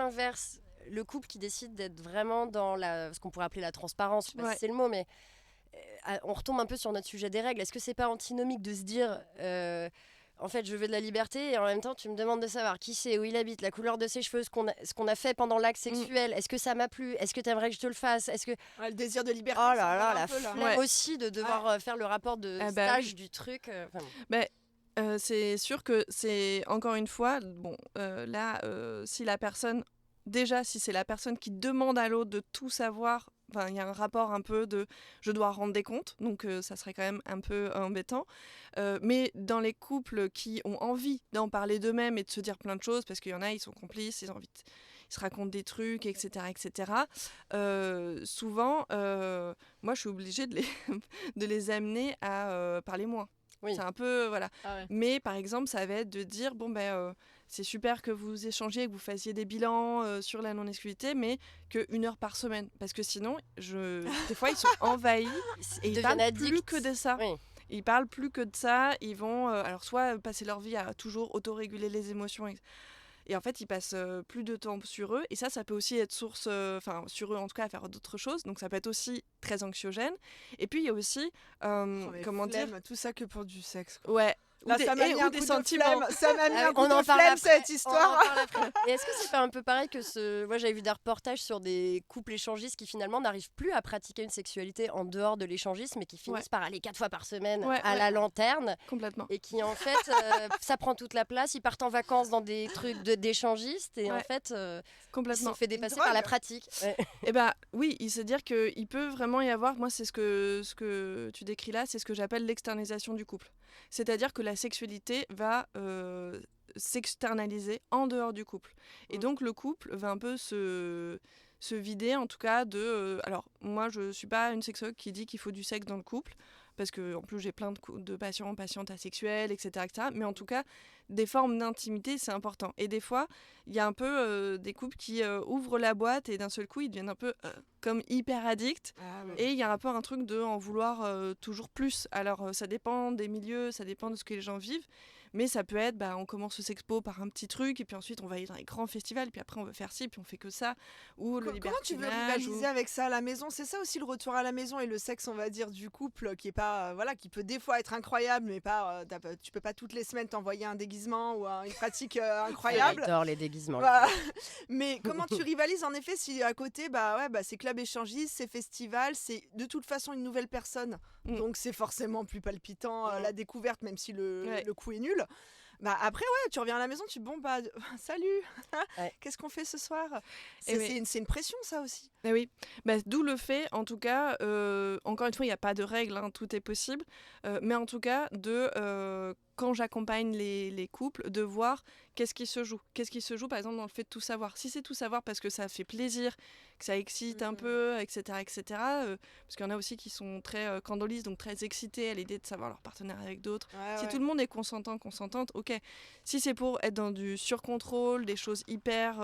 l'inverse, le couple qui décide d'être vraiment dans ce qu'on pourrait appeler la transparence, je sais pas si c'est le mot, mais on retombe un peu sur notre sujet des règles. Est-ce que c'est pas antinomique de se dire en fait je veux de la liberté et en même temps tu me demandes de savoir qui c'est, où il habite, la couleur de ses cheveux, ce qu'on a fait pendant l'acte sexuel, est-ce que ça m'a plu, est-ce que tu aimerais que je te le fasse, est-ce que le désir de liberté, oh là là, la flemme aussi de devoir faire le rapport de stage du truc c'est sûr que c'est encore une fois si la personne déjà si c'est la personne qui demande à l'autre de tout savoir. Enfin, il y a un rapport un peu de je dois rendre des comptes, donc ça serait quand même un peu embêtant. Mais dans les couples qui ont envie d'en parler d'eux-mêmes et de se dire plein de choses, parce qu'il y en a, ils sont complices, ils se racontent des trucs, etc. Souvent, moi, je suis obligée de les amener à parler moins. Oui. C'est un peu, voilà. Mais par exemple, ça va être de dire, c'est super que vous échangiez, que vous fassiez des bilans sur la non-exclusivité, mais qu'1 heure par semaine. Parce que sinon, des fois, ils sont envahis et ils parlent plus que de ça. Oui. Ils parlent plus que de ça. Ils vont, alors soit passer leur vie à toujours autoréguler les émotions, et en fait, ils passent plus de temps sur eux. Et ça peut aussi être source, sur eux en tout cas, à faire d'autres choses. Donc ça peut être aussi très anxiogène. Et puis il y a aussi, tout ça que pour du sexe. Quoi. Ouais. Là, ça m'a mis un coup de sentiments. Ça m'a mis un coup de flemme, cette histoire. Et est-ce que c'est pas un peu pareil que moi, j'avais vu des reportages sur des couples échangistes qui finalement n'arrivent plus à pratiquer une sexualité en dehors de l'échangisme, mais qui finissent par aller 4 fois par semaine à la lanterne. Complètement. Et qui en fait, ça prend toute la place. Ils partent en vacances dans des trucs d'échangistes et en fait, ils se sont fait dépasser par la pratique. Et oui, il se dire qu'il peut vraiment y avoir, moi c'est ce que tu décris là, c'est ce que j'appelle l'externalisation du couple. C'est-à-dire que la sexualité va s'externaliser en dehors du couple. Et donc le couple va un peu se vider en tout cas de... alors moi je suis pas une sexologue qui dit qu'il faut du sexe dans le couple, parce qu'en plus j'ai plein de patientes asexuelles, etc., mais en tout cas des formes d'intimité c'est important. Et des fois il y a un peu des couples qui ouvrent la boîte et d'un seul coup ils deviennent un peu comme hyper addicts, et il y a un peu un truc de en vouloir toujours plus. Alors ça dépend des milieux, ça dépend de ce que les gens vivent, mais ça peut être on commence le sexpo par un petit truc et puis ensuite on va aller dans les grands festivals, puis après on veut faire ci, puis on fait que ça, ou le libertinage. Comment tu veux rivaliser avec ça à la maison? C'est ça aussi le retour à la maison et le sexe, on va dire, du couple qui est pas qui peut des fois être incroyable, mais pas tu peux pas toutes les semaines t'envoyer un déguisement ou une pratique incroyable. J'adore les déguisements. Voilà. Mais comment tu rivalises en effet si à côté c'est club échangiste, c'est festival, c'est de toute façon une nouvelle personne, donc c'est forcément plus palpitant la découverte, même si le coup est nul. Après tu reviens à la maison, salut, qu'est-ce qu'on fait ce soir? C'est une pression ça aussi. Et oui, d'où le fait en tout cas, encore une fois il n'y a pas de règle, tout est possible, mais en tout cas quand j'accompagne les couples, de voir qu'est-ce qui se joue par exemple dans le fait de tout savoir. Si c'est tout savoir parce que ça fait plaisir, que ça excite un peu, etc., parce qu'il y en a aussi qui sont très candolistes, donc très excités à l'idée de savoir leur partenaire avec d'autres. Si tout le monde est consentante, ok. Si c'est pour être dans du surcontrôle, des choses hyper...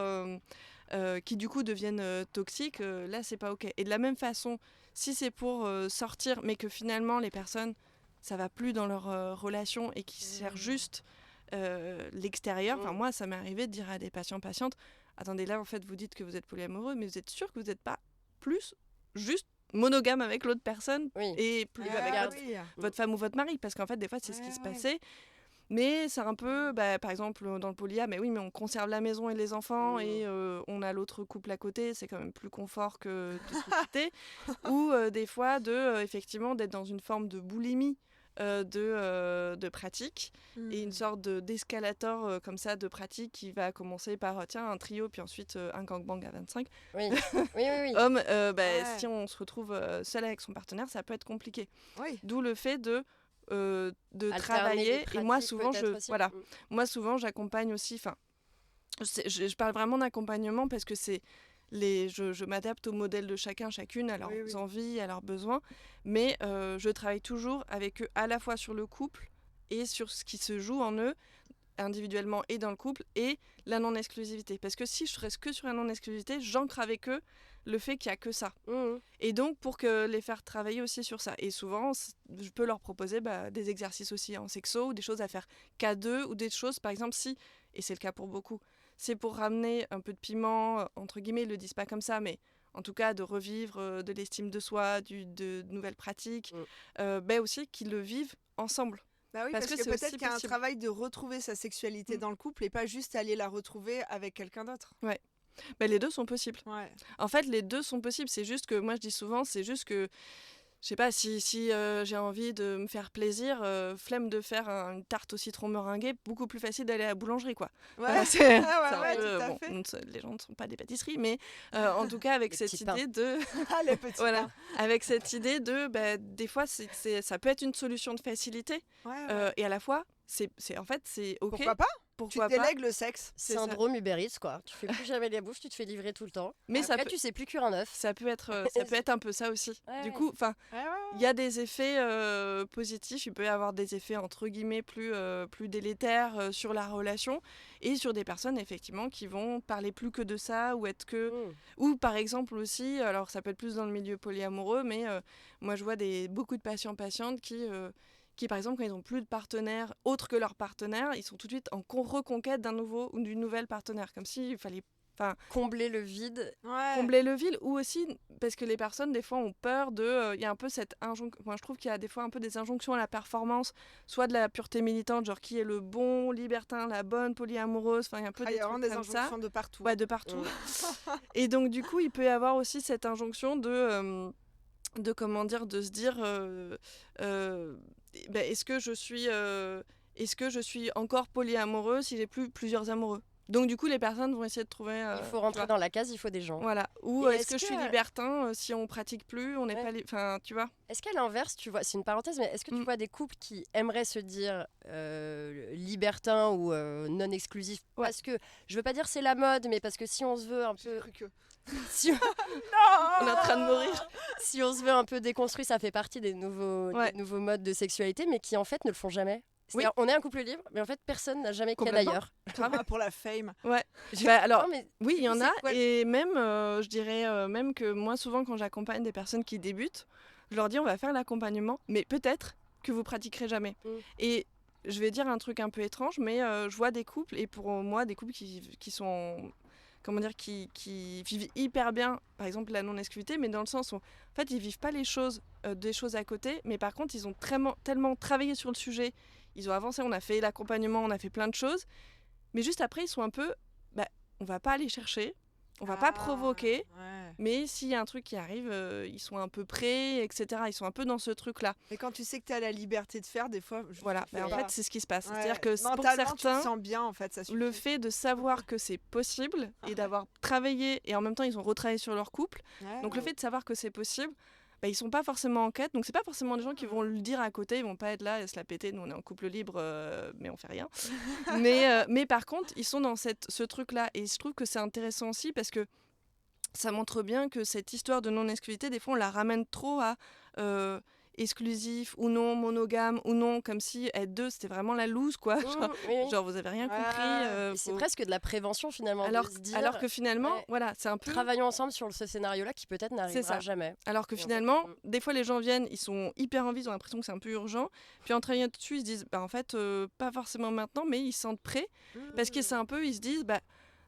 qui du coup deviennent toxiques, là c'est pas ok. Et de la même façon, si c'est pour sortir, mais que finalement les personnes, ça va plus dans leur relation et qui cherchent juste l'extérieur, moi ça m'est arrivé de dire à des patientes, attendez, là en fait vous dites que vous êtes polyamoureux, mais vous êtes sûr que vous n'êtes pas plus juste monogame avec l'autre personne et plus avec votre femme ou votre mari, parce qu'en fait des fois c'est ce qui se passait. Mais c'est un peu, par exemple, dans le polyam, mais on conserve la maison et les enfants et on a l'autre couple à côté, c'est quand même plus confort que de se quitter. Ou des fois, effectivement, d'être dans une forme de boulimie de pratique et une sorte d'escalator comme ça de pratique qui va commencer par un trio, puis ensuite un gangbang à 25. Oui. Homme, si on se retrouve seul avec son partenaire, ça peut être compliqué. D'où le fait de travailler, et moi souvent j'accompagne aussi, je parle vraiment d'accompagnement parce que je m'adapte au modèle de chacune, à leurs envies, à leurs besoins, mais je travaille toujours avec eux à la fois sur le couple et sur ce qui se joue en eux individuellement et dans le couple, et la non-exclusivité, parce que si je reste que sur la non-exclusivité, j'ancre avec eux le fait qu'il n'y a que ça. Et donc pour les faire travailler aussi sur ça, et souvent je peux leur proposer des exercices aussi en sexo, ou des choses à faire qu'à deux, ou des choses par exemple et c'est le cas pour beaucoup, c'est pour ramener un peu de piment, entre guillemets, ils le disent pas comme ça, mais en tout cas de revivre de l'estime de soi, de nouvelles pratiques, aussi qu'ils le vivent ensemble. Bah oui, parce que peut-être qu'il y a un travail de retrouver sa sexualité dans le couple et pas juste aller la retrouver avec quelqu'un d'autre. Ouais. Les deux sont possibles. Ouais. En fait, les deux sont possibles. C'est juste que, moi je dis souvent, c'est juste que, je sais pas, si j'ai envie de me faire plaisir, flemme de faire une tarte au citron meringuée, beaucoup plus facile d'aller à la boulangerie, quoi. Ouais, tout à fait. Les gens ne sont pas des pâtisseries, mais en tout cas, avec cette idée de... les petits pains. Avec cette idée de, des fois, ça peut être une solution de facilité, et à la fois, c'est OK. Pourquoi pas? Tu délègues le sexe. Syndrome Uber Eats, quoi. Tu fais plus jamais la bouffe, tu te fais livrer tout le temps. Mais après, tu sais plus cuire un œuf. Ça peut être un peu ça aussi. Du coup, il y a des effets positifs. Il peut y avoir des effets entre guillemets plus délétères sur la relation et sur des personnes effectivement qui vont parler plus que de ça ou par exemple aussi. Alors ça peut être plus dans le milieu polyamoureux, mais moi je vois beaucoup de patientes qui, par exemple, quand ils n'ont plus de partenaire autre que leur partenaire, ils sont tout de suite en reconquête d'un nouveau ou d'une nouvelle partenaire, comme s'il fallait combler le vide. Combler le vide, ou aussi parce que les personnes, des fois, ont peur de... Il y a un peu cette injonction... Moi, je trouve qu'il y a des fois un peu des injonctions à la performance, soit de la pureté militante, genre qui est le bon libertin, la bonne polyamoureuse, il y a un peu des trucs des injonctions de partout. Ouais, de partout. Et donc, du coup, il peut y avoir aussi cette injonction de se dire... est-ce que je suis encore polyamoureuse si j'ai plus plusieurs amoureux? Donc du coup les personnes vont essayer de trouver il faut rentrer dans la case, il faut des gens. Voilà. Ou est-ce que je suis libertin si on pratique plus, on n'est pas tu vois. Est-ce qu'à l'inverse, tu vois, c'est une parenthèse, mais est-ce que tu vois des couples qui aimeraient se dire libertin ou non exclusif, parce que je veux pas dire c'est la mode, mais parce que si on se veut un peu on est en train de mourir. Si on se veut un peu déconstruit, ça fait partie des nouveaux modes de sexualité, mais qui en fait ne le font jamais. On est un couple libre, mais en fait personne n'a jamais qu'à d'ailleurs. Pour la fame. Ouais. Alors, oui, il y en a, et même, je dirais même que moi souvent quand j'accompagne des personnes qui débutent, je leur dis on va faire l'accompagnement, mais peut-être que vous pratiquerez jamais. Et je vais dire un truc un peu étrange, mais je vois des couples, et pour moi des couples qui sont... Comment dire, qui vivent hyper bien, par exemple la non-exclusivité, mais dans le sens où, en fait, ils vivent pas des choses à côté, mais par contre, ils ont tellement travaillé sur le sujet, ils ont avancé, on a fait l'accompagnement, on a fait plein de choses, mais juste après, ils sont un peu, on va pas aller chercher, on va pas provoquer, mais s'il y a un truc qui arrive, ils sont un peu prêts, etc. Ils sont un peu dans ce truc-là. Et quand tu sais que tu as la liberté de faire, des fois... en fait, c'est ce qui se passe. C'est-à-dire que pour certains, tu te sens bien, en fait, ça suffit. Le fait de savoir que c'est possible et d'avoir travaillé, et en même temps, ils ont retravaillé sur leur couple. Donc, le fait de savoir que c'est possible, ils sont pas forcément en quête. Donc, c'est pas forcément des gens qui vont le dire à côté. Ils vont pas être là et se la péter. Nous, on est en couple libre, mais on fait rien. mais par contre, ils sont dans ce truc-là. Et je trouve que c'est intéressant aussi parce que ça montre bien que cette histoire de non-exclusivité, des fois, on la ramène trop à exclusif ou non, monogame ou non, comme si être deux, c'était vraiment la loose, quoi. Genre vous avez rien compris. C'est presque de la prévention, finalement. Alors que finalement, c'est un peu... Travaillons ensemble sur ce scénario-là qui peut-être n'arrivera jamais. Alors que finalement, des fois, les gens viennent, ils sont hyper en vie, ils ont l'impression que c'est un peu urgent. Puis en travaillant dessus, ils se disent, en fait, pas forcément maintenant, mais ils se sentent prêts. Parce que c'est un peu, ils se disent,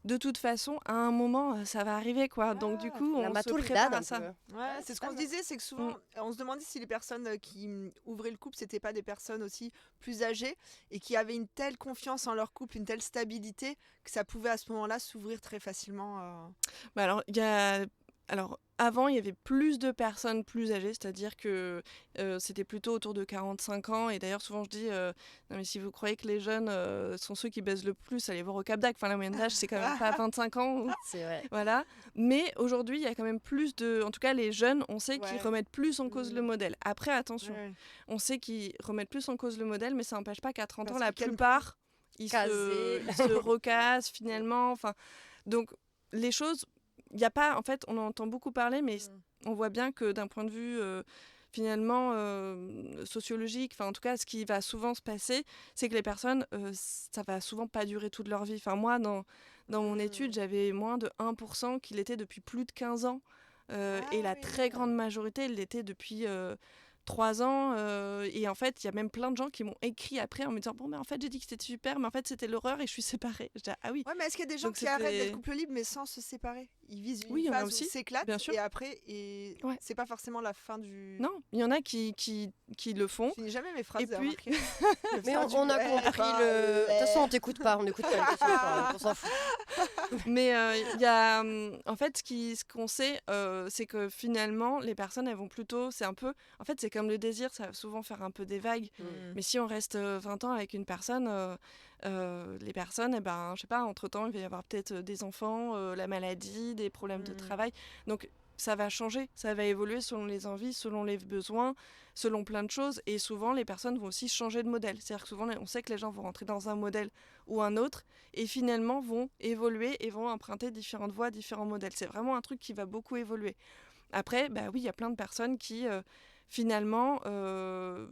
de toute façon, à un moment, ça va arriver, quoi. Donc, du coup, on se prépare à ça. C'est ce qu'on se disait, c'est que souvent, on se demandait si les personnes qui ouvraient le couple, c'était pas des personnes aussi plus âgées et qui avaient une telle confiance en leur couple, une telle stabilité, que ça pouvait à ce moment-là s'ouvrir très facilement. Alors, avant, il y avait plus de personnes plus âgées, c'est-à-dire que c'était plutôt autour de 45 ans. Et d'ailleurs, souvent, je dis, non mais si vous croyez que les jeunes sont ceux qui baisent le plus, allez voir au Cap d'Agde. Enfin, la moyenne d'âge, c'est quand même pas 25 ans. C'est vrai. Voilà. Mais aujourd'hui, il y a quand même plus de... En tout cas, les jeunes, on sait qu'ils remettent plus en cause le modèle. Après, attention, on sait qu'ils remettent plus en cause le modèle, mais ça n'empêche pas qu'à 30 ans, la plupart, ils se recassent finalement. Enfin, donc, les choses... Il y a pas, en fait, on en entend beaucoup parler, mais on voit bien que d'un point de vue finalement sociologique, enfin en tout cas, ce qui va souvent se passer, c'est que les personnes, ça va souvent pas durer toute leur vie. Enfin moi, dans mon étude, j'avais moins de 1% qui l'étaient depuis plus de 15 ans, et la très grande majorité, ils l'étaient depuis 3 ans et en fait il y a même plein de gens qui m'ont écrit après en me disant bon mais en fait j'ai dit que c'était super mais en fait c'était l'horreur et je suis séparée. Je dis ah oui. Ouais, mais est-ce qu'il y a des gens qui arrêtent d'être couple libre mais sans se séparer? Ils visent une phase où ils s'éclatent et après c'est pas forcément la fin du... Non, il y en a qui le font. Je finis jamais mes phrases. Et puis... mais on a compris de toute façon on t'écoute pas, on s'en fout. Mais il y a en fait ce qu'on sait c'est que finalement les personnes elles vont plutôt en fait c'est comme le désir, ça va souvent faire un peu des vagues. Mais si on reste 20 ans avec une personne les personnes je sais pas, entre temps il va y avoir peut-être des enfants, la maladie, des problèmes de travail, donc ça va changer, ça va évoluer selon les envies, selon les besoins, selon plein de choses, et souvent les personnes vont aussi changer de modèle. C'est-à-dire que souvent on sait que les gens vont rentrer dans un modèle ou un autre et finalement vont évoluer et vont emprunter différentes voies, différents modèles. C'est vraiment un truc qui va beaucoup évoluer. Après, oui, il y a plein de personnes qui finalement en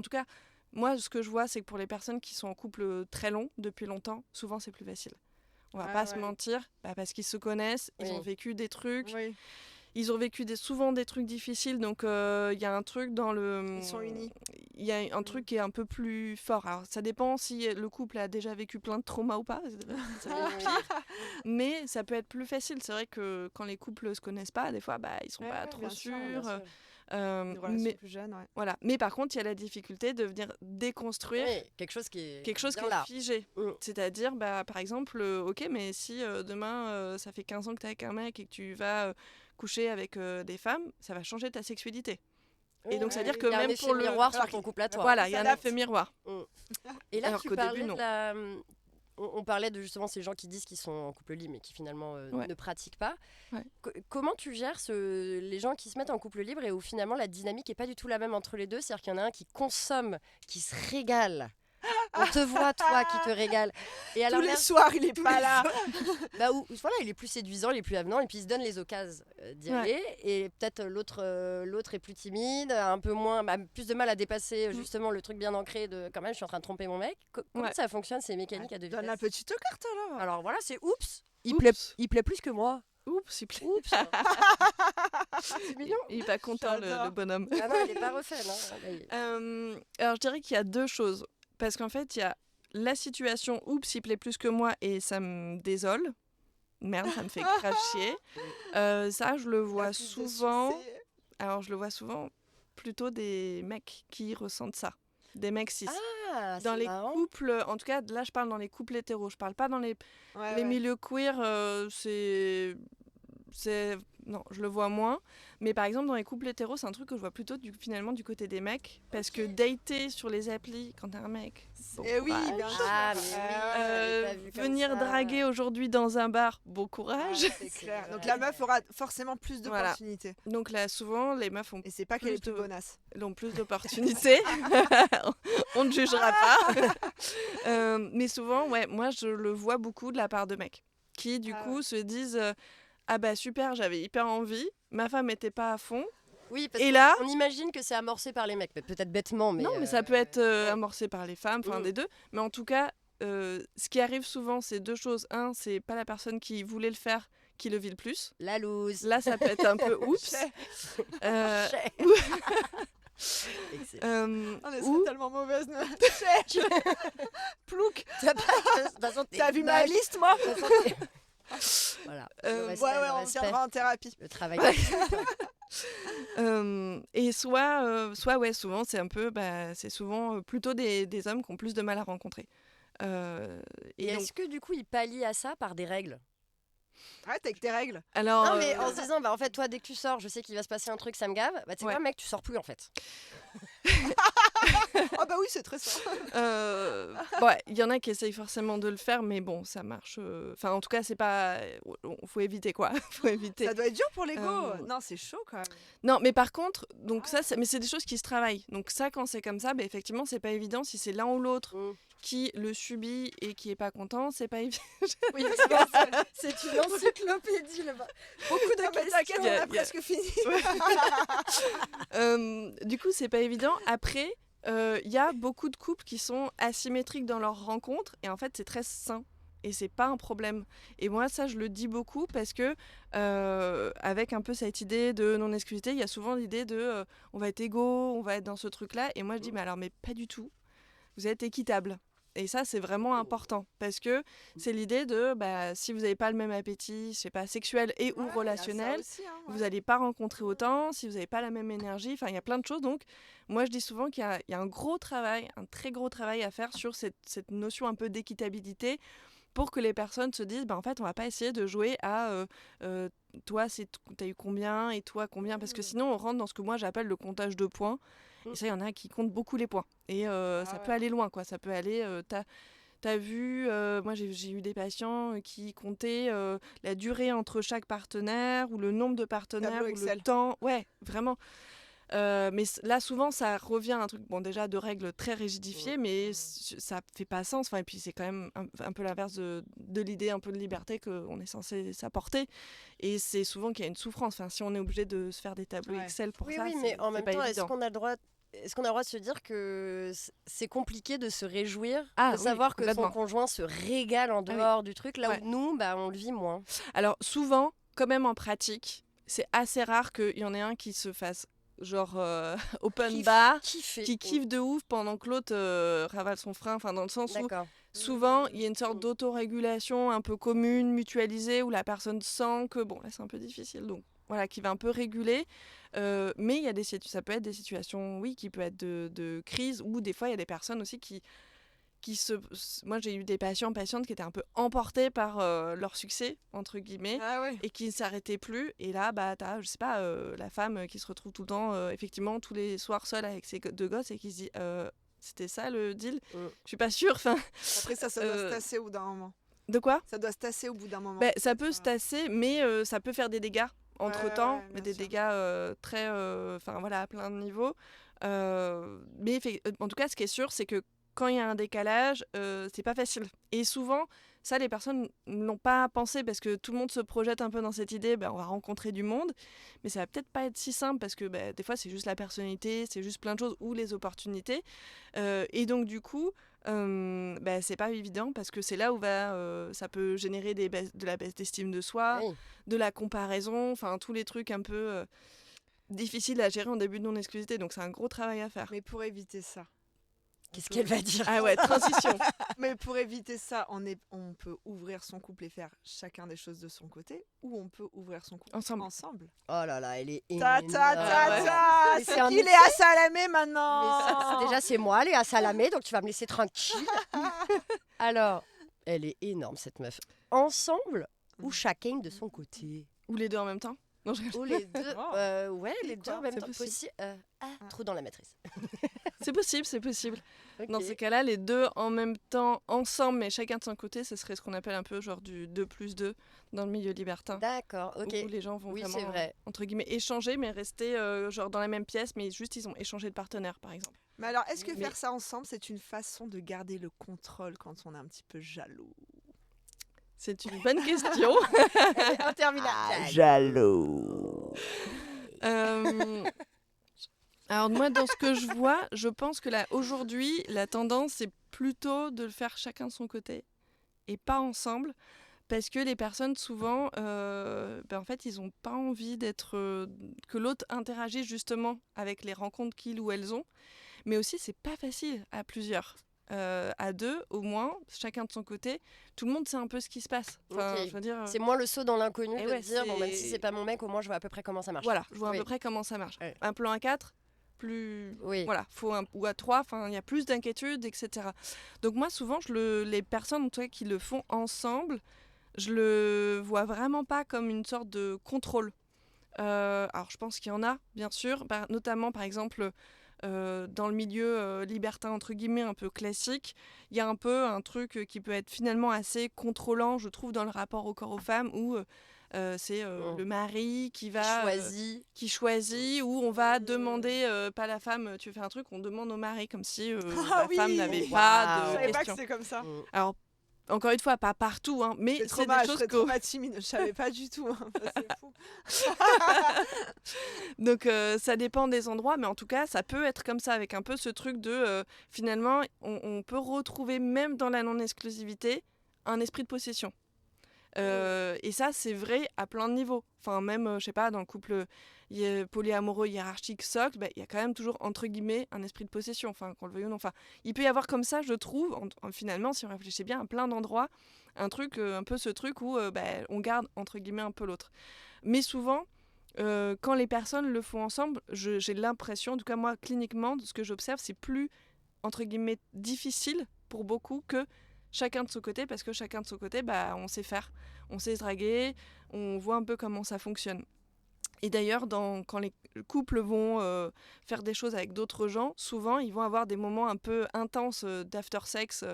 tout cas moi ce que je vois c'est que pour les personnes qui sont en couple très long depuis longtemps, souvent c'est plus facile. On va pas se mentir, parce qu'ils se connaissent, ils ont vécu des trucs, ils ont vécu souvent des trucs difficiles, donc il y a un truc dans le... Ils sont unis. Il y a un truc qui est un peu plus fort. Alors ça dépend si le couple a déjà vécu plein de traumas ou pas, ça va être pire. Mais ça peut être plus facile. C'est vrai que quand les couples se connaissent pas, des fois ils sont pas trop sûrs. Mais plus jeune, voilà. Mais par contre, il y a la difficulté de venir déconstruire quelque chose qui est figé. C'est-à-dire, par exemple, ok, mais si demain, ça fait 15 ans que tu es avec un mec et que tu vas coucher avec des femmes, ça va changer ta sexualité. Et donc, c'est-à-dire que même pour le miroir sur ton couple à toi. Voilà, il y a un effet miroir. Et là, tu parlais de la... On parlait de justement ces gens qui disent qu'ils sont en couple libre mais qui finalement ne pratiquent pas. Comment tu gères les gens qui se mettent en couple libre et où finalement la dynamique n'est pas du tout la même entre les deux? C'est-à-dire qu'il y en a un qui consomme, qui se régale. On te voit, toi, qui te régale. Et tous les soirs, il est pas là. Il est plus séduisant, il est plus avenant, et puis il se donne les occasions d'y aller. Et peut-être l'autre est plus timide, un peu moins, plus de mal à dépasser justement le truc bien ancré de quand même, je suis en train de tromper mon mec. Comment ça fonctionne, ces mécaniques à deux vitesses? Donne la petite carte alors. Alors voilà, c'est oups, il plaît plus que moi. Oups, il plaît. Oups. C'est mignon. Il est pas content, le bonhomme. Ah non, il est pas refait. Alors, je dirais qu'il y a deux choses. Parce qu'en fait, il y a la situation « Oups, il plaît plus que moi » et ça me désole. Merde, ça me fait grave chier. Ça, je le vois souvent. Alors, je le vois souvent plutôt des mecs qui ressentent ça. Des mecs cis. Dans les couples, en tout cas, là, je parle dans les couples hétéros. Je parle pas dans les milieux queer. Non, je le vois moins. Mais par exemple, dans les couples hétéros, c'est un truc que je vois plutôt finalement du côté des mecs. Parce que dater sur les applis, quand t'es un mec, venir draguer aujourd'hui dans un bar, bon courage. C'est clair. Donc la meuf aura forcément plus d'opportunités. Voilà. Donc là, souvent, les meufs ont... Et c'est pas qu'elle est plus bonasse. Elles ont plus d'opportunités. On ne jugera pas. Mais souvent, moi, je le vois beaucoup de la part de mecs. Qui, du coup, se disent... Ah bah super, j'avais hyper envie, ma femme n'était pas à fond. Oui, parce qu'on imagine que c'est amorcé par les mecs, peut-être bêtement. Mais non, mais ça peut être amorcé par les femmes, enfin des deux. Mais en tout cas, ce qui arrive souvent, c'est deux choses. Un, c'est pas la personne qui voulait le faire qui le vit le plus. La loose. Là, ça peut être un peu oups. On est tellement mauvaise. Plouc. T'as vu ma liste, moi? Voilà. On viendra en thérapie. Le travail. Et souvent c'est un peu, c'est souvent plutôt des hommes qui ont plus de mal à rencontrer. Et donc... est-ce que du coup ils pallient à ça par des règles? Arrête avec tes règles. Alors, non mais en se disant en fait toi dès que tu sors je sais qu'il va se passer un truc, ça me gave, tu sais quoi mec, tu sors plus en fait. Ah bah oui, c'est très simple. Il y en a qui essayent forcément de le faire, mais bon, ça marche. Enfin, en tout cas, c'est pas. Faut éviter quoi. Faut éviter. Ça doit être dur pour l'ego. Non, c'est chaud quand même. Non, mais par contre, donc mais c'est des choses qui se travaillent. Donc ça, quand c'est comme ça, effectivement, c'est pas évident. Si c'est l'un ou l'autre qui le subit et qui est pas content, c'est pas évident. Oui, c'est une encyclopédie là-bas. Beaucoup de questions. On a presque fini. Du coup, c'est pas évident. Après, il y a beaucoup de couples qui sont asymétriques dans leurs rencontres et en fait, c'est très sain. et c'est pas un problème. Et moi, ça, je le dis beaucoup parce que, avec un peu cette idée de non-exclusivité, il y a souvent l'idée de on va être égaux, on va être dans ce truc-là. Et moi, je dis, mais alors, mais pas du tout. Vous êtes équitable. Et ça, c'est vraiment important parce que c'est l'idée de si vous n'avez pas le même appétit, je sais pas, sexuel et ou relationnel, aussi, hein, vous n'allez pas rencontrer autant, si vous n'avez pas la même énergie, enfin, il y a plein de choses. Donc, moi, je dis souvent qu'il y a un gros travail, un très gros travail à faire sur cette notion un peu d'équitabilité pour que les personnes se disent, en fait, on va pas essayer de jouer à toi, t'as eu combien et toi, combien, parce que sinon, on rentre dans ce que moi, j'appelle le comptage de points. Et ça, il y en a qui comptent beaucoup les points. Et ça peut aller loin, quoi. Ça peut aller... T'as vu, moi j'ai eu des patients qui comptaient la durée entre chaque partenaire ou le nombre de partenaires ou le temps. Ouais, vraiment. Mais là, souvent, ça revient à un truc, déjà, de règles très rigidifiées, mais ça fait pas sens. Enfin, et puis, c'est quand même un peu l'inverse de l'idée un peu de liberté qu'on est censé s'apporter. Et c'est souvent qu'il y a une souffrance. Enfin, si on est obligé de se faire des tableaux Excel pour ça, oui, mais en même temps, est-ce qu'on a le droit de se dire que c'est compliqué de se réjouir de savoir que son conjoint se régale en dehors du truc, là où nous, on le vit moins? Alors, souvent, quand même en pratique, c'est assez rare qu'il y en ait un qui se fasse genre open bar, qui kiffe de ouf pendant que l'autre ravale son frein, enfin dans le sens où souvent il y a une sorte d'autorégulation un peu commune, mutualisée, où la personne sent que là c'est un peu difficile, donc voilà, qui va un peu réguler, mais il y a ça peut être des situations, qui peut être de crise, ou des fois il y a des personnes aussi moi j'ai eu des patientes qui étaient un peu emportées par leur succès entre guillemets et qui ne s'arrêtaient plus, et là t'as je sais pas la femme qui se retrouve tout le temps effectivement tous les soirs seule avec ses deux gosses et qui se dit c'était ça le deal, je suis pas sûre, enfin après ça doit se tasser au bout d'un moment. De quoi? Ça doit se tasser au bout d'un moment. Ça peut se tasser, mais ça peut faire des dégâts entre temps, mais des dégâts très à plein de niveaux, mais en tout cas ce qui est sûr c'est que quand il y a un décalage, c'est pas facile. Et souvent, ça, les personnes ne l'ont pas pensé parce que tout le monde se projette un peu dans cette idée, on va rencontrer du monde, mais ça va peut-être pas être si simple parce que des fois, c'est juste la personnalité, c'est juste plein de choses ou les opportunités. Et donc, du coup, c'est pas évident parce que c'est là où ça peut générer de la baisse d'estime de soi, de la comparaison, enfin, tous les trucs un peu difficiles à gérer en début de non-exclusivité. Donc, c'est un gros travail à faire. Mais pour éviter ça, qu'est-ce qu'elle va dire? Ah ouais, transition. Mais pour éviter ça, on peut ouvrir son couple et faire chacun des choses de son côté, ou on peut ouvrir son couple ensemble. Oh là là, elle est énorme. C'est qui Léa Salamé maintenant? Déjà, c'est moi, Léa Salamé, donc tu vas me laisser tranquille. Alors, elle est énorme, cette meuf. Ensemble ou chacun de son côté? Ou les deux en même temps? Non, ou les deux, les deux en même temps. Possible. Trou dans la matrice. C'est possible. Okay. Dans ces cas-là, les deux en même temps, ensemble, mais chacun de son côté, ce serait ce qu'on appelle un peu genre du 2+2 dans le milieu libertin. D'accord, ok. Où les gens vont vraiment, entre guillemets, échanger, mais rester genre dans la même pièce, mais juste ils ont échangé de partenaire, par exemple. Mais alors, est-ce que faire ça ensemble, c'est une façon de garder le contrôle quand on est un petit peu jaloux? C'est une bonne question. Interminable. Jaloux. Alors moi, dans ce que je vois, je pense que aujourd'hui, la tendance, c'est plutôt de le faire chacun de son côté et pas ensemble, parce que les personnes, souvent, en fait, ils n'ont pas envie que l'autre interagisse justement avec les rencontres qu'ils ou elles ont, mais aussi, c'est pas facile à plusieurs. À deux, au moins, chacun de son côté, tout le monde sait un peu ce qui se passe. Enfin, je veux dire, c'est moins le saut dans l'inconnu de dire, même si c'est pas mon mec, au moins je vois à peu près comment ça marche. Voilà, je vois à peu près comment ça marche. Un plan à 4, voilà, faut ou à 3, il y a plus d'inquiétude, etc. Donc moi, souvent, les personnes en tout cas, qui le font ensemble, je le vois vraiment pas comme une sorte de contrôle. Alors, je pense qu'il y en a, bien sûr, notamment, par exemple, dans le milieu libertin, entre guillemets, un peu classique, il y a un peu un truc qui peut être finalement assez contrôlant, je trouve, dans le rapport au corps aux femmes, où c'est le mari qui choisit, où on va demander, pas la femme, tu veux faire un truc, on demande au mari, comme si la femme n'avait pas de je savais question. pas que c'est comme ça. Alors, encore une fois, pas partout, hein, mais c'est des choses que... je savais pas du tout. Hein. C'est fou. Donc, ça dépend des endroits, mais en tout cas, ça peut être comme ça, avec un peu ce truc de, finalement, on peut retrouver, même dans la non-exclusivité, un esprit de possession. Et ça, c'est vrai à plein de niveaux. Enfin, même, je sais pas, dans le couple polyamoureux, hiérarchique, socle, il y a quand même toujours, entre guillemets, un esprit de possession, enfin, qu'on le veuille ou non. Enfin, il peut y avoir comme ça, je trouve, finalement, si on réfléchit bien, à plein d'endroits, un peu ce truc où on garde, entre guillemets, un peu l'autre. Mais souvent, quand les personnes le font ensemble, j'ai l'impression, en tout cas moi, cliniquement, ce que j'observe, c'est plus, entre guillemets, difficile pour beaucoup que chacun de son côté, parce que chacun de son côté, on sait faire, on sait se draguer, on voit un peu comment ça fonctionne. Et d'ailleurs, quand les couples vont faire des choses avec d'autres gens, souvent, ils vont avoir des moments un peu intenses d'after-sex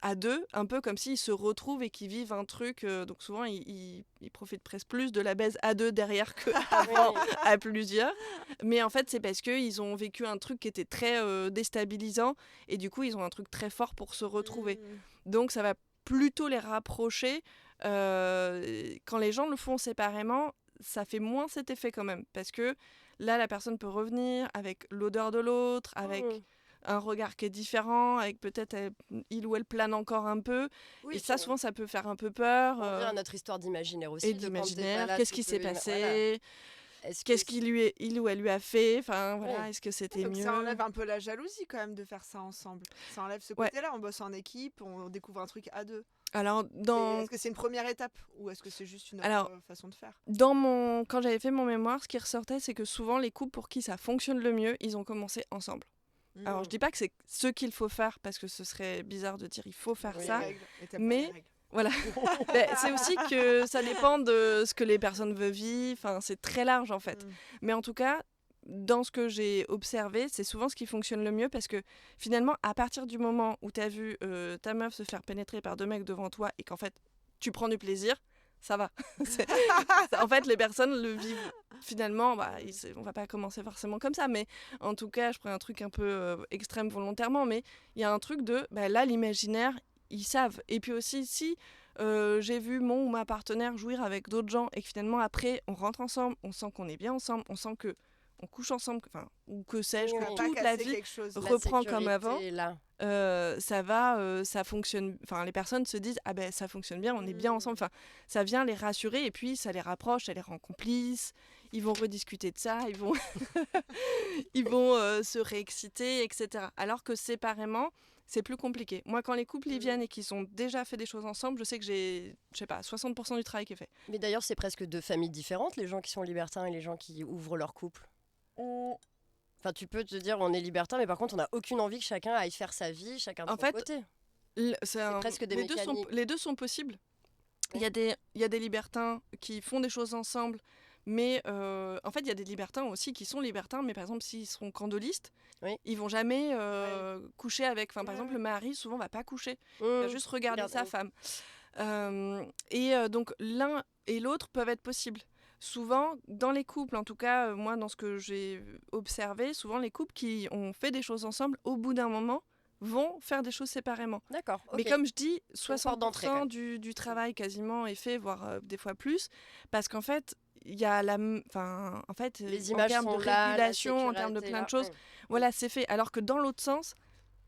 à deux, un peu comme s'ils se retrouvent et qu'ils vivent un truc. Donc souvent, ils profitent presque plus de la baise à deux derrière qu'avant à plusieurs. Mais en fait, c'est parce qu'ils ont vécu un truc qui était très déstabilisant et du coup, ils ont un truc très fort pour se retrouver. Donc ça va plutôt les rapprocher. Quand les gens le font séparément, ça fait moins cet effet quand même, parce que là, la personne peut revenir avec l'odeur de l'autre, avec un regard qui est différent, avec peut-être il ou elle plane encore un peu, et ça, souvent, ça peut faire un peu peur. On revient à notre histoire d'imaginaire aussi. Et d'imaginaire, qu'est-ce qui s'est passé, qu'est-ce il ou elle lui a fait, enfin voilà, est-ce que c'était mieux. Ça enlève un peu la jalousie quand même de faire ça ensemble. Ça enlève ce côté-là, on bosse en équipe, on découvre un truc à deux. Alors, est-ce que c'est une première étape ou est-ce que c'est juste une autre façon de faire? Quand j'avais fait mon mémoire, ce qui ressortait, c'est que souvent les couples pour qui ça fonctionne le mieux, ils ont commencé ensemble. Alors je dis pas que c'est ce qu'il faut faire, parce que ce serait bizarre de dire il faut faire ça, mais voilà. C'est aussi que ça dépend de ce que les personnes veulent vivre, enfin, c'est très large en fait. Mais en tout cas, dans ce que j'ai observé, c'est souvent ce qui fonctionne le mieux, parce que finalement, à partir du moment où tu as vu ta meuf se faire pénétrer par deux mecs devant toi et qu'en fait, tu prends du plaisir, ça va. En fait, les personnes le vivent finalement, on va pas commencer forcément comme ça, mais en tout cas, je prends un truc un peu extrême volontairement, mais il y a un truc de, là, l'imaginaire, ils savent. Et puis aussi, si j'ai vu mon ou ma partenaire jouir avec d'autres gens et que finalement, après, on rentre ensemble, on sent qu'on est bien ensemble, on sent que on couche ensemble, ou que sais-je, que toute la vie reprend comme avant, ça fonctionne, les personnes se disent ça fonctionne bien, on est bien ensemble, ça vient les rassurer et puis ça les rapproche, ça les rend complices, ils vont rediscuter de ça, ils vont se réexciter, etc. Alors que séparément, c'est plus compliqué. Moi, quand les couples y viennent et qu'ils ont déjà fait des choses ensemble, je sais que j'ai, 60% du travail qui est fait. Mais d'ailleurs, c'est presque deux familles différentes, les gens qui sont libertins et les gens qui ouvrent leur couple. Enfin, tu peux te dire on est libertin, mais par contre on n'a aucune envie que chacun aille faire sa vie, chacun de son côté. C'est presque des mécaniques. Les deux sont possibles. Il y a des libertins qui font des choses ensemble, mais en fait il y a des libertins aussi qui sont libertins, mais par exemple s'ils sont candolistes, ils vont jamais coucher avec. Par exemple le mari souvent va pas coucher, il va juste regarder sa femme. Donc l'un et l'autre peuvent être possibles. Souvent, dans les couples, en tout cas, moi, dans ce que j'ai observé, souvent les couples qui ont fait des choses ensemble, au bout d'un moment, vont faire des choses séparément. D'accord. Mais comme je dis, 60% du travail quasiment est fait, voire des fois plus, parce qu'en fait, il y a les images en termes de régulation, en termes de plein de choses, voilà, c'est fait. Alors que dans l'autre sens,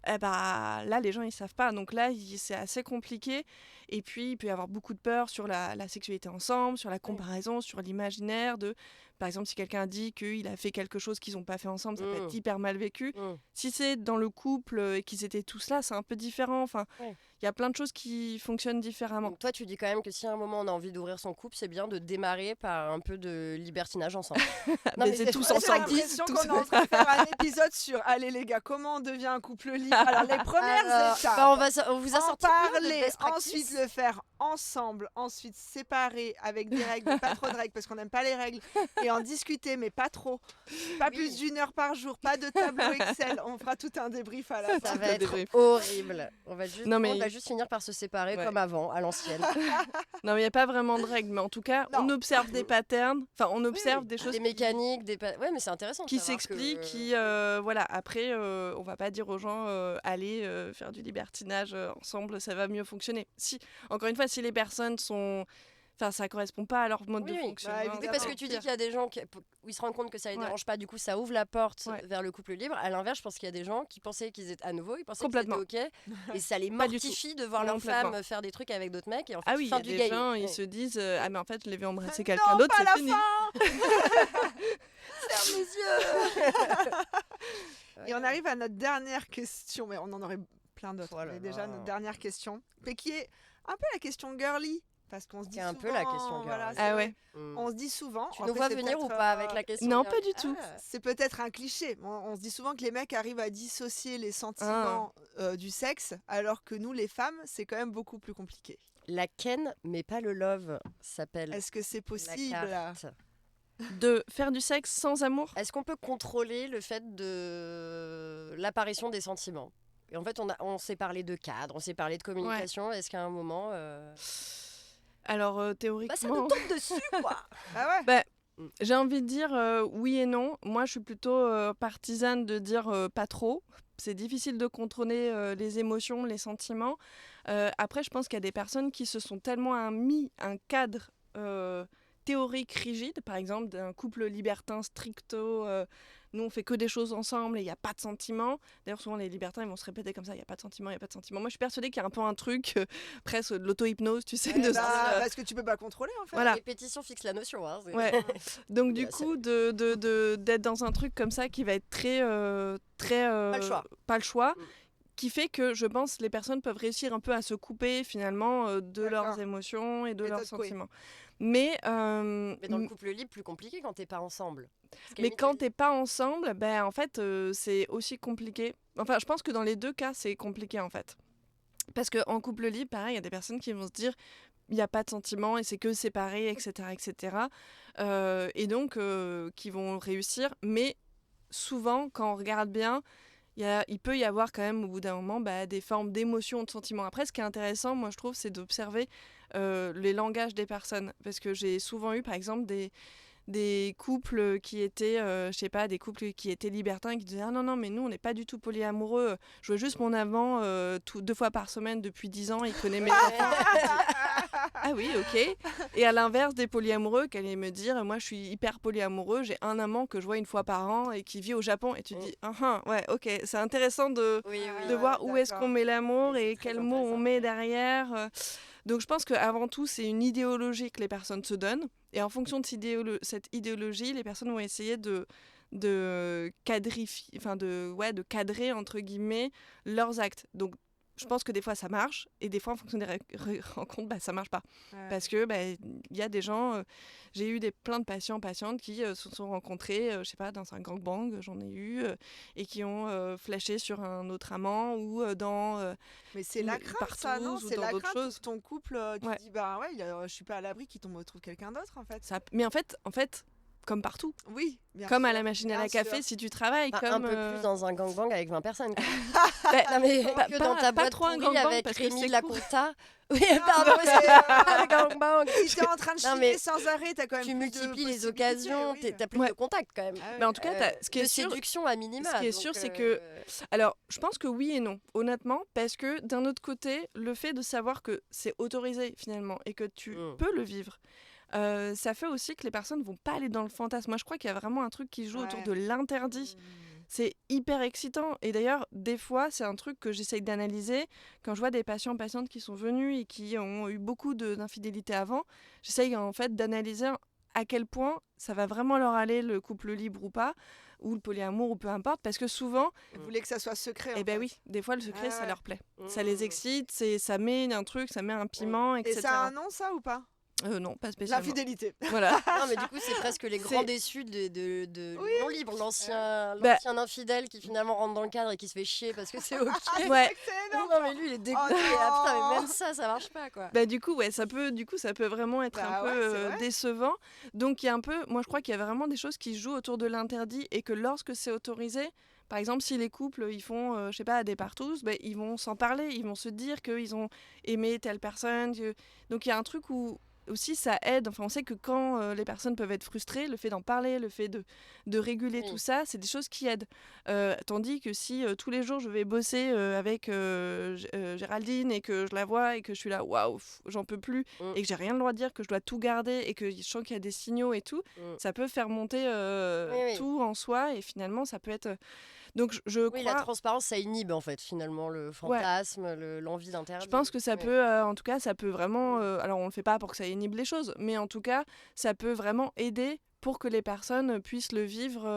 là, les gens, ils savent pas. Donc là, c'est assez compliqué. Et puis, il peut y avoir beaucoup de peur sur la sexualité ensemble, sur la comparaison, sur l'imaginaire de... Par exemple, si quelqu'un dit qu'il a fait quelque chose qu'ils n'ont pas fait ensemble, ça peut être hyper mal vécu. Si c'est dans le couple et qu'ils étaient tous là, c'est un peu différent. Enfin, il y a plein de choses qui fonctionnent différemment. Donc toi, tu dis quand même que si à un moment on a envie d'ouvrir son couple, c'est bien de démarrer par un peu de libertinage ensemble. Non, mais c'est tous ensemble. J'ai l'impression qu'on est en train de faire un épisode sur allez les gars, comment on devient un couple libre. Alors les premières étapes, on vous a sorti parler, ensuite le faire ensemble, ensuite séparer avec des règles, pas trop de règles parce qu'on n'aime pas les règles, et en discuter mais pas trop, pas plus d'1 heure par jour, pas de tableau Excel. On fera tout un débrief à la fin. Ça va être horrible. On va juste finir par se séparer comme avant, à l'ancienne. Non, mais il n'y a pas vraiment de règles, mais en tout cas, on observe des patterns, on observe des choses... Des mécaniques, ouais, mais c'est intéressant. Qui s'expliquent, après, on va pas dire aux gens, allez faire du libertinage ensemble, ça va mieux fonctionner. Encore une fois, si les personnes sont Enfin, ça correspond pas à leur mode de fonctionnement. Bah, oui, parce que tu dis qu'il y a des gens où ils se rendent compte que ça les dérange pas, du coup ça ouvre la porte vers le couple libre. À l'inverse, je pense qu'il y a des gens qui pensaient qu'ils étaient ils pensaient qu'ils étaient ok, et ça les mortifie de voir leur femme faire des trucs avec d'autres mecs. Et en fait, il y a des gens, ils se disent ah mais en fait, je l'ai vu embrasser quelqu'un quelqu'un d'autre, c'est fini. Ferme les yeux. Et on arrive à notre dernière question, mais on en aurait plein d'autres. Mais déjà notre dernière question, mais qui est un peu la question girly. Parce qu'on se dit souvent, un peu la question girly. On se dit souvent. Tu nous vois venir ou pas avec la question? Non, pas du tout. C'est peut-être un cliché. On se dit souvent que les mecs arrivent à dissocier les sentiments du sexe, alors que nous, les femmes, c'est quand même beaucoup plus compliqué. La ken, mais pas le love, s'appelle. Est-ce que c'est possible de faire du sexe sans amour? Est-ce qu'on peut contrôler le fait de l'apparition des sentiments? Et en fait, on s'est parlé de cadre, on s'est parlé de communication. Est-ce qu'à un moment... Alors, théoriquement... ça nous tombe dessus, quoi. Ah ouais. J'ai envie de dire oui et non. Moi, je suis plutôt partisane de dire pas trop. C'est difficile de contrôler les émotions, les sentiments. Après, je pense qu'il y a des personnes qui se sont tellement mis un cadre théorique rigide, par exemple d'un couple libertin stricto, nous on fait que des choses ensemble et il n'y a pas de sentiments. D'ailleurs souvent les libertins ils vont se répéter comme ça, il n'y a pas de sentiments, il n'y a pas de sentiments. Moi je suis persuadée qu'il y a un peu un truc presque de l'auto-hypnose, tu sais. Parce que tu peux pas contrôler en fait. Voilà. La répétition fixe la notion. Hein, donc du coup d'être dans un truc comme ça qui va être très pas le choix. Qui fait que je pense les personnes peuvent réussir un peu à se couper finalement de leurs émotions et de leurs sentiments. Mais dans le couple libre, plus compliqué quand t'es pas ensemble. Mais quand t'es pas ensemble, en fait, c'est aussi compliqué. Enfin, je pense que dans les deux cas, c'est compliqué en fait. Parce qu'en couple libre, pareil, il y a des personnes qui vont se dire il n'y a pas de sentiments et c'est que séparé, etc. etc. Et donc, qui vont réussir. Mais souvent, quand on regarde bien, il peut y avoir quand même au bout d'un moment des formes d'émotions, de sentiments. Après, ce qui est intéressant, moi je trouve, c'est d'observer les langages des personnes. Parce que j'ai souvent eu, par exemple, des couples qui étaient, des couples qui étaient libertins et qui disaient « Ah non, mais nous, on n'est pas du tout polyamoureux. Je veux juste mon amant 2 fois par semaine depuis 10 ans, il connaît mes enfants. » Ah oui, ok. Et à l'inverse des polyamoureux, qui allaient me dire « Moi, je suis hyper polyamoureux, j'ai un amant que je vois 1 fois par an et qui vit au Japon. » Et tu te dis « ouais, ok. » C'est intéressant de voir où est-ce qu'on met l'amour et quels mots on met derrière. Donc je pense qu'avant tout, c'est une idéologie que les personnes se donnent. Et en fonction de cette idéologie, les personnes vont essayer de cadrer, entre guillemets, leurs actes. Donc je pense que des fois, ça marche. Et des fois, en fonction des rencontres, ça marche pas. Ouais. Parce que y a des gens... j'ai eu plein de patientes qui se sont rencontrés, dans un gangbang, j'en ai eu, et qui ont flashé sur un autre amant ou dans... mais c'est la crainte, ça, non? C'est la crainte pour ton couple. Tu te dis, je suis pas à l'abri qu'il tombe trouve quelqu'un d'autre, en fait. Mais en fait, comme partout. Oui, comme à la machine à la café, si tu travailles. Un peu plus dans un gangbang avec 20 personnes. Non, mais que dans ta boîte pourrie avec Rémi de la Compta. Oui, pardon, c'est un gangbang. Si t'es en train de chier sans arrêt, t'as quand même tu multiplies les occasions, t'as plus de contact quand même. Mais en tout cas, ce qui est sûr, séduction à minima. Ce qui est sûr, c'est que... Alors, je pense que oui et non, honnêtement, parce que d'un autre côté, le fait de savoir que c'est autorisé finalement et que tu peux le vivre, ça fait aussi que les personnes vont pas aller dans le fantasme. Moi, je crois qu'il y a vraiment un truc qui joue autour de l'interdit. C'est hyper excitant. Et d'ailleurs, des fois, c'est un truc que j'essaye d'analyser. Quand je vois des patientes qui sont venus et qui ont eu beaucoup d'infidélité avant, j'essaye en fait d'analyser à quel point ça va vraiment leur aller, le couple libre ou pas, ou le polyamour ou peu importe, parce que souvent... Vous voulez que ça soit secret. Eh ben oui, des fois le secret, ça leur plaît. Ça les excite, ça met un truc, ça met un piment, etc. Et ça a un nom, ça, ou pas ? Non, pas spécialement. L'infidélité. Voilà. Non, mais du coup, c'est presque les grands déçus de l'union libre. L'ancien infidèle qui finalement rentre dans le cadre et qui se fait chier parce que c'est ok. Ouais. Non, mais lui, il est dégoûté. Mais même ça marche pas, quoi. Du coup, ça peut vraiment être un peu décevant. Donc, il y a un peu... Moi, je crois qu'il y a vraiment des choses qui jouent autour de l'interdit et que lorsque c'est autorisé... Par exemple, si les couples, ils font, des partous, ils vont s'en parler, ils vont se dire qu'ils ont aimé telle personne. Donc, il y a un truc où aussi ça aide. Enfin, on sait que quand les personnes peuvent être frustrées, le fait d'en parler, le fait de réguler tout ça, c'est des choses qui aident. Tandis que si tous les jours je vais bosser avec Géraldine et que je la vois et que je suis là, waouh, j'en peux plus, et que j'ai rien le droit de dire, que je dois tout garder et que je sens qu'il y a des signaux et tout, ça peut faire monter tout en soi, et finalement ça peut être... Donc je crois... la transparence, ça inhibe en fait finalement le fantasme, l'envie d'interdire. Je pense que ça peut, en tout cas, ça peut vraiment... alors on le fait pas pour que ça inhibe les choses, mais en tout cas, ça peut vraiment aider pour que les personnes puissent le vivre.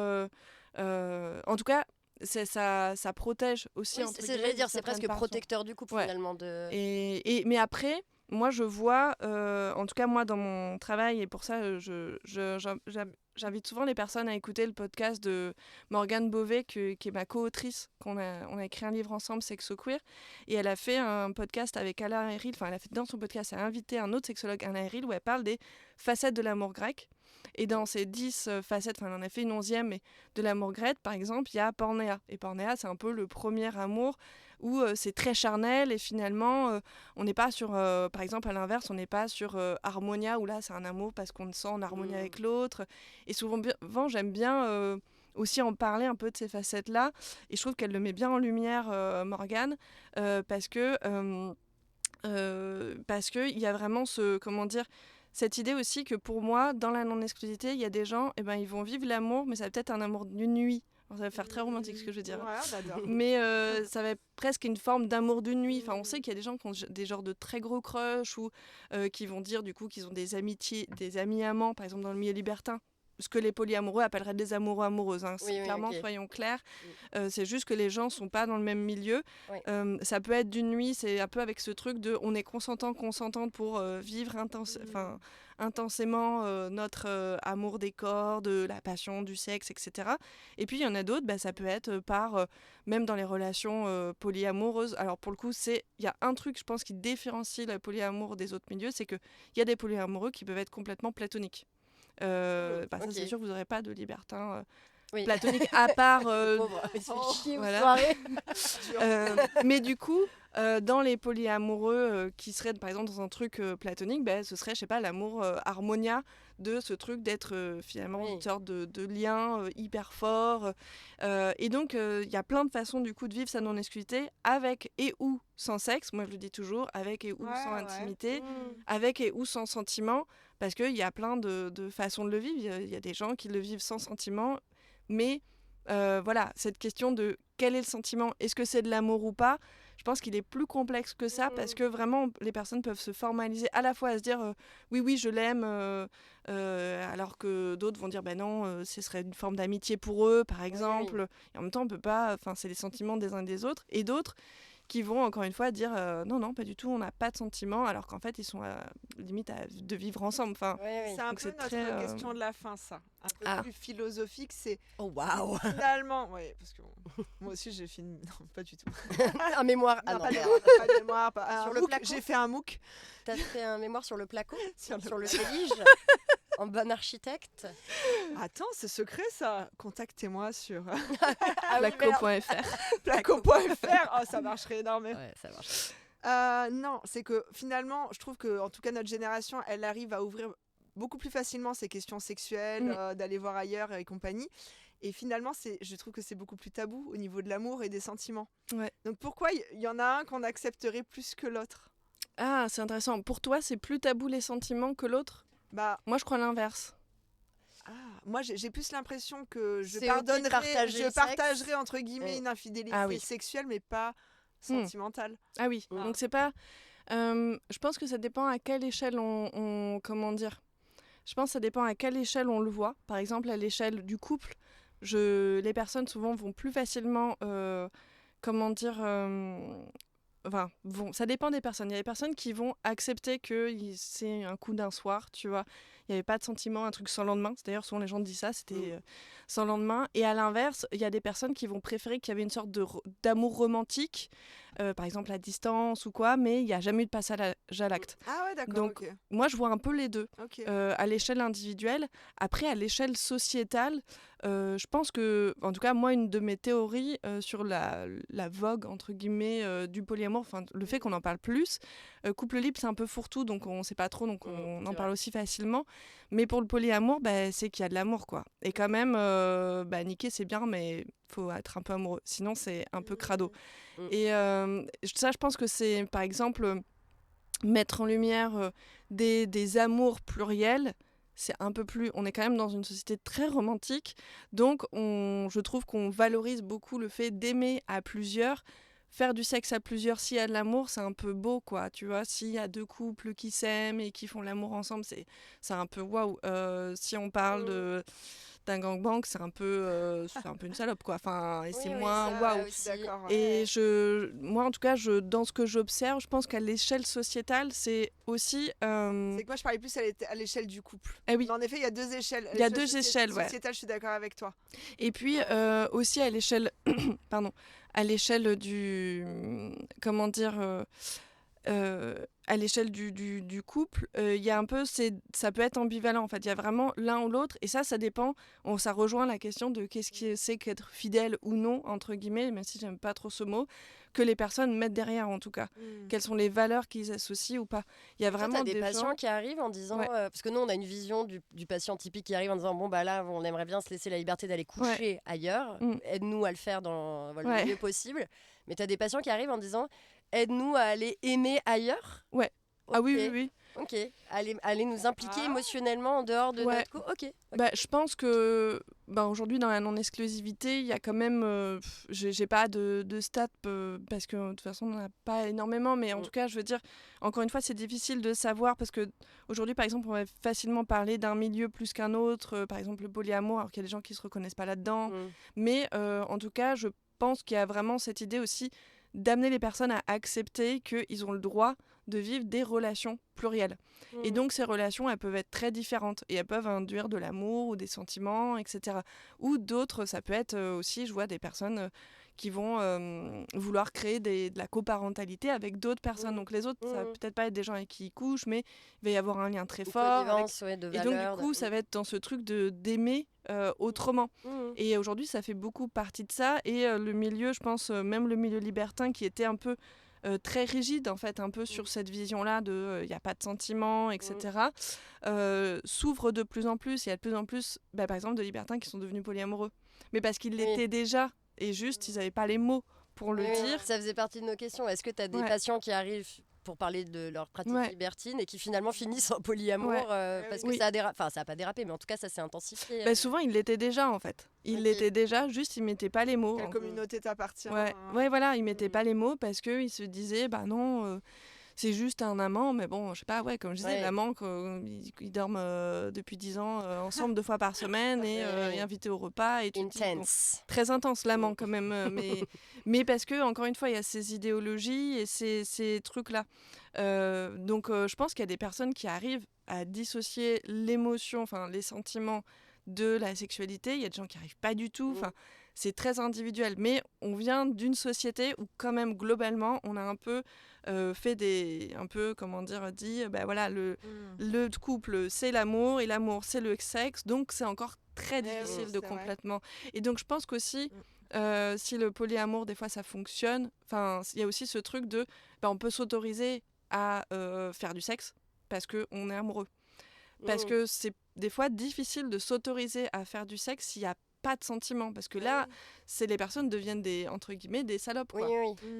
En tout cas, ça protège aussi. C'est presque protecteur du couple finalement. Mais après, moi je vois, en tout cas moi dans mon travail, et pour ça j'invite souvent les personnes à écouter le podcast de Morgane Beauvais, qui est ma co-autrice, on a écrit un livre ensemble, Sexo Queer, et elle a fait un podcast avec Alain Héril, elle a fait dans son podcast, elle a invité un autre sexologue, Alain Héril, où elle parle des facettes de l'amour grec. Et dans ces 10 facettes, elle en a fait une 11e, mais de l'amour grec, par exemple, il y a pornéa. Et pornéa, c'est un peu le premier amour où c'est très charnel, et finalement, on n'est pas sur, par exemple, à l'inverse, on n'est pas sur harmonia, où là, c'est un amour parce qu'on se sent en harmonie avec l'autre. Et souvent, j'aime bien aussi en parler un peu de ces facettes-là, et je trouve qu'elle le met bien en lumière, Morgane, parce que il y a vraiment cette idée aussi que pour moi, dans la non-exclusivité, il y a des gens, ils vont vivre l'amour, mais ça va peut-être un amour d'une nuit. Alors, ça va faire très romantique ce que je veux dire. Ouais, mais ça va être presque une forme d'amour d'une nuit. Enfin, on sait qu'il y a des gens qui ont des genres de très gros crushs, ou qui vont dire du coup qu'ils ont des amis amants, par exemple dans le milieu libertin. Ce que les polyamoureux appelleraient des amoureux amoureuses. Hein. Clairement, soyons clairs. C'est juste que les gens ne sont pas dans le même milieu. Ça peut être d'une nuit, c'est un peu avec ce truc de on est consentante pour vivre intensément notre amour des corps, de la passion, du sexe, etc. Et puis il y en a d'autres, ça peut être par, même dans les relations polyamoureuses. Alors pour le coup, il y a un truc, je pense, qui différencie le polyamour des autres milieux, c'est qu'il y a des polyamoureux qui peuvent être complètement platoniques. Ça c'est sûr que vous n'aurez pas de libertin platonique à part voilà. Mais du coup dans les polyamoureux qui seraient par exemple dans un truc platonique, ce serait, je sais pas, l'amour harmonia, de ce truc d'être finalement une sorte de lien hyper fort, et donc il y a plein de façons du coup de vivre sa non-exclusivité, avec et ou sans sexe, moi je le dis toujours, avec et ou sans intimité, avec et ou sans sentiment, parce qu'il y a plein de façons de le vivre. Il y a des gens qui le vivent sans sentiment, mais voilà, cette question de quel est le sentiment, est-ce que c'est de l'amour ou pas, je pense qu'il est plus complexe que ça, parce que vraiment les personnes peuvent se formaliser à la fois à se dire oui je l'aime, alors que d'autres vont dire non, ce serait une forme d'amitié pour eux par exemple, et en même temps on peut pas, c'est les sentiments des uns et des autres, et d'autres qui vont encore une fois dire non, pas du tout, on n'a pas de sentiments, alors qu'en fait ils sont limite de vivre ensemble. C'est un peu notre question de la fin, ça. Un peu plus philosophique, c'est finalement, parce que moi aussi j'ai fait non, pas du tout. Un mémoire, pas de mémoire, sur le placo. J'ai fait un MOOC. T'as fait un mémoire sur le placo, sur le félige. En bon architecte. Attends, c'est secret ça. Contactez-moi sur placo.fr. Placo.fr. Oh, ça marcherait énormément. Ouais, ça marche. Non, c'est que finalement, je trouve que en tout cas notre génération, elle arrive à ouvrir beaucoup plus facilement ces questions sexuelles, d'aller voir ailleurs et compagnie. Et finalement, je trouve que c'est beaucoup plus tabou au niveau de l'amour et des sentiments. Ouais. Donc pourquoi il y en a un qu'on accepterait plus que l'autre ? Ah, c'est intéressant. Pour toi, c'est plus tabou les sentiments que l'autre ? Moi, je crois l'inverse. Moi, j'ai plus l'impression que je partagerai entre guillemets une infidélité sexuelle, mais pas sentimentale. Ah oui, donc c'est pas... je pense que ça dépend à quelle échelle comment dire ? Je pense que ça dépend à quelle échelle on le voit. Par exemple, à l'échelle du couple, les personnes souvent vont plus facilement... ça dépend des personnes. Il y a des personnes qui vont accepter que c'est un coup d'un soir, tu vois. Il n'y avait pas de sentiment, un truc sans lendemain. D'ailleurs, souvent les gens disent ça, c'était sans lendemain. Et à l'inverse, il y a des personnes qui vont préférer qu'il y avait une sorte d'amour romantique, par exemple à distance ou quoi, mais il n'y a jamais eu de passage à l'acte. Ah ouais, d'accord. Donc, moi, je vois un peu les deux. À l'échelle individuelle. Après, à l'échelle sociétale, je pense que, en tout cas, moi, une de mes théories sur la vogue, entre guillemets, du polyamour, le fait qu'on en parle plus, Couple libre, c'est un peu fourre-tout, donc on sait pas trop, donc on en parle aussi facilement. Mais pour le polyamour, c'est qu'il y a de l'amour, quoi. Et quand même, niquer, c'est bien, mais faut être un peu amoureux. Sinon, c'est un peu crado. Et ça, je pense que c'est, par exemple, mettre en lumière des amours pluriels. C'est un peu plus... On est quand même dans une société très romantique. Donc, je trouve qu'on valorise beaucoup le fait d'aimer à plusieurs. Faire du sexe à plusieurs, s'il y a de l'amour, c'est un peu beau, quoi. Tu vois, s'il y a 2 couples qui s'aiment et qui font l'amour ensemble, c'est un peu waouh. Si on parle d'un gangbang, c'est un peu une salope, quoi. Enfin, et c'est moins waouh. Et moi, en tout cas, dans ce que j'observe, je pense qu'à l'échelle sociétale, c'est aussi... C'est que moi, je parlais plus à l'échelle du couple. Eh oui. Mais en effet, il y a 2 échelles. Il y a 2 échelles, ouais. Sociétale, je suis d'accord avec toi. Et puis, aussi à l'échelle... Pardon. À l'échelle du... Comment dire... à l'échelle du couple, il y a un peu, ça peut être ambivalent en fait. Il y a vraiment l'un ou l'autre, et ça dépend. Ça rejoint la question de qu'est-ce que c'est qu'être fidèle ou non, entre guillemets, même si j'aime pas trop ce mot, que les personnes mettent derrière en tout cas. Quelles sont les valeurs qu'ils associent ou pas. Il y a vraiment des patients qui arrivent en disant, parce que nous on a une vision du patient typique qui arrive en disant bon bah là on aimerait bien se laisser la liberté d'aller coucher ailleurs, aide-nous à le faire dans le mieux possible. Mais tu as des patients qui arrivent en disant aide-nous à aller aimer ailleurs. Ouais. Okay. Ah oui. Ok. Aller nous impliquer émotionnellement en dehors de notre couple. Ok. Je pense que aujourd'hui, dans la non-exclusivité, il y a quand même... j'ai pas de stats parce que de toute façon, on n'en a pas énormément. Mais en tout cas, je veux dire, encore une fois, c'est difficile de savoir parce qu'aujourd'hui, par exemple, on va facilement parler d'un milieu plus qu'un autre. Par exemple, le polyamour, alors qu'il y a des gens qui ne se reconnaissent pas là-dedans. Mais en tout cas, je pense qu'il y a vraiment cette idée aussi d'amener les personnes à accepter qu'ils ont le droit de vivre des relations plurielles. Et donc, ces relations, elles peuvent être très différentes et elles peuvent induire de l'amour ou des sentiments, etc. Ou d'autres, ça peut être aussi, je vois des personnes qui vont vouloir créer de la coparentalité avec d'autres personnes. Donc, les autres, ça va peut-être pas être des gens avec qui ils couchent, mais il va y avoir un lien très fort. Et donc, du coup, ça va être dans ce truc d'aimer autrement. Et aujourd'hui, ça fait beaucoup partie de ça. Et le milieu, je pense, même le milieu libertin qui était un peu très rigide, en fait, un peu sur cette vision-là de il n'y a pas de sentiments, etc., s'ouvre de plus en plus. Il y a de plus en plus, par exemple, de libertins qui sont devenus polyamoureux. Mais parce qu'ils l'étaient déjà. Et juste, ils n'avaient pas les mots pour le dire. Ça faisait partie de nos questions. Est-ce que tu as des patients qui arrivent pour parler de leur pratique libertine et qui finalement finissent en polyamour parce que ça a dérapé. Enfin, ça n'a pas dérapé, mais en tout cas, ça s'est intensifié. Souvent, ils l'étaient déjà, en fait. Ils l'étaient déjà, juste ils ne mettaient pas les mots. Quelle communauté t'appartient. Voilà, ils ne mettaient pas les mots parce qu'ils se disaient, non... c'est juste un amant, mais bon, je sais pas, comme je disais, l'amant, ils dorment depuis 10 ans ensemble 2 fois par semaine et invités au repas. Et intense. Très intense, l'amant, quand même. mais parce que, encore une fois, il y a ces idéologies et ces trucs-là. Donc, je pense qu'il y a des personnes qui arrivent à dissocier l'émotion, enfin, les sentiments de la sexualité. Il y a des gens qui n'y arrivent pas du tout. Enfin, c'est très individuel. Mais on vient d'une société où, quand même, globalement, on a un peu... fait le couple c'est l'amour et l'amour c'est le sexe, donc c'est encore très difficile de complètement. Vrai. Et donc je pense qu'aussi si le polyamour des fois ça fonctionne, enfin il y a aussi ce truc de on peut s'autoriser à faire du sexe parce qu'on est amoureux, parce que c'est des fois difficile de s'autoriser à faire du sexe s'il y a pas de sentiments, parce que là les personnes deviennent entre guillemets des salopes, quoi.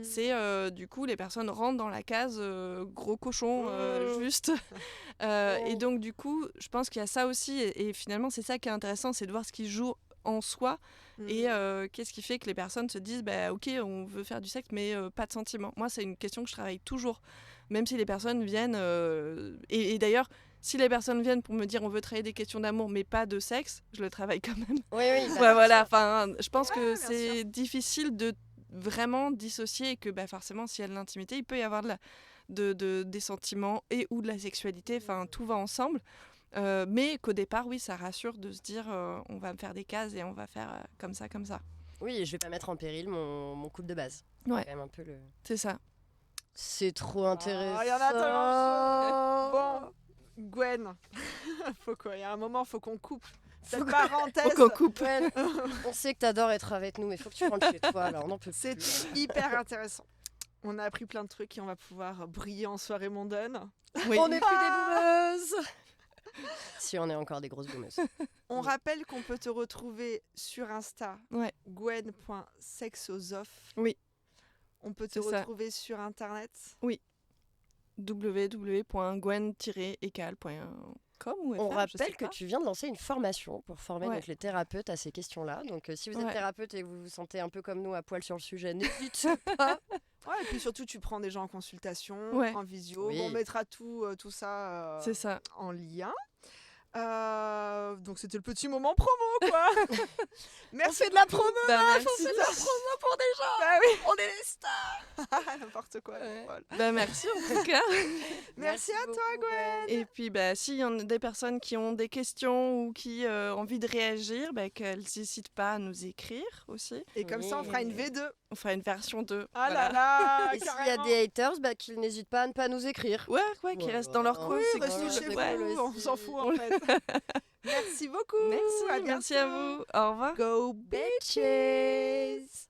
C'est du coup les personnes rentrent dans la case gros cochon juste et donc du coup je pense qu'il y a ça aussi et finalement c'est ça qui est intéressant, c'est de voir ce qui joue en soi et qu'est-ce qui fait que les personnes se disent ok on veut faire du sexe mais pas de sentiments. Moi c'est une question que je travaille toujours, même si les personnes viennent et d'ailleurs si les personnes viennent pour me dire on veut travailler des questions d'amour mais pas de sexe, je le travaille quand même. Voilà, enfin, je pense que c'est difficile de vraiment dissocier et que forcément s'il y a de l'intimité, il peut y avoir des sentiments et ou de la sexualité, enfin tout va ensemble. Mais qu'au départ, ça rassure de se dire on va me faire des cases et on va faire comme ça. Oui, et je vais pas mettre en péril mon couple de base. Ouais, c'est quand même un peu c'est ça. C'est trop intéressant. Il y en a tellement. Bon. Gwen, il y a un moment, faut qu'on coupe cette parenthèse. Faut qu'on coupe. On sait que t'adores être avec nous, mais faut que tu rentres chez toi, là, on n'en peut plus. C'est hyper intéressant. On a appris plein de trucs et on va pouvoir briller en soirée mondaine. Oui. On n'est plus des boomeuses. Si, on est encore des grosses boomeuses. On rappelle qu'on peut te retrouver sur Insta, Ouais. gwen.sexosoph. Oui. On peut te C'est ça. retrouver sur Internet. www.gwen-ecal.com ou On FR, je sais rappelle que pas. tu viens de lancer une formation pour former Ouais. donc, les thérapeutes à ces questions-là. Donc si vous êtes Ouais. thérapeute et que vous vous sentez un peu comme nous à poil sur le sujet, n'hésitez pas. Ouais, et puis surtout, tu prends des gens en consultation, Ouais. en visio. Oui. Bon, on mettra tout ça C'est ça. en lien. Donc c'était le petit moment promo, quoi. Merci de la promo. Merci. On fait de la promo pour des gens. Bah oui, On est les stars. n'importe quoi. Ouais. Voilà. Merci en tout cas. Merci à toi, beaucoup, Gwen. Et puis, s'il y en a des personnes qui ont des questions ou qui ont envie de réagir, qu'elles n'hésitent pas à nous écrire aussi. Et comme ça, on fera une V2. On fera une version 2. Ah là là, Et s'il y a carrément. des haters, qu'ils n'hésitent pas à ne pas nous écrire. Ouais, qui Ouais, restent dans leur ouais. coin. Oui, c'est restez cool. chez vous, Ouais. on s'en fout en fait. Merci beaucoup. Merci à bientôt. vous. Au revoir. Go Bitches.